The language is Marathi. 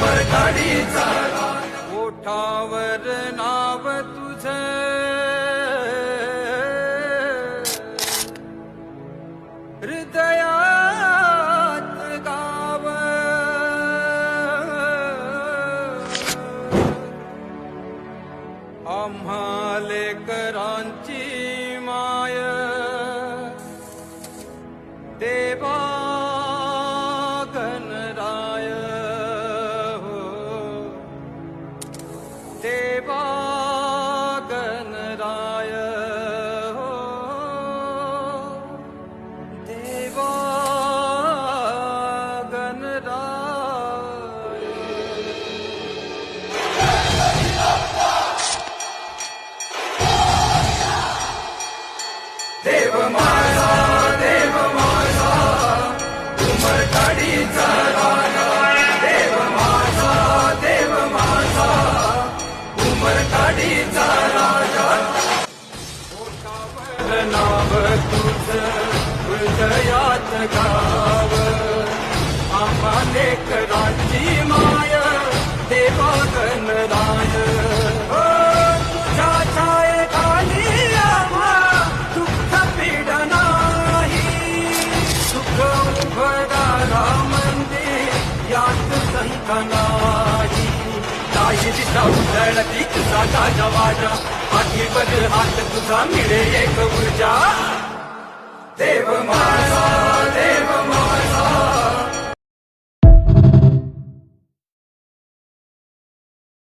उमरकाडीचा ओठावर नाव तुझं हृदयात गाव आम्हा लेकरांची माय देवा गणराय हो देवा गणराय हो देवा गणराय देव माझा उमरकाडीचा राजा देव माझा उमरकाडीचा राजा ओठावर नाव तुझं हृदयात गाव आम्हा लेकरांची माय देवा गणराय हो तुझ्या छायेखाली आम्हा दुःख पीड नाही सुख उभदारा मंदिर यात शंका नाही दिशा उधळती तुझा गाजा वाजा पाठीवर हात तुझा मिळे एक ऊर्जा देव माझा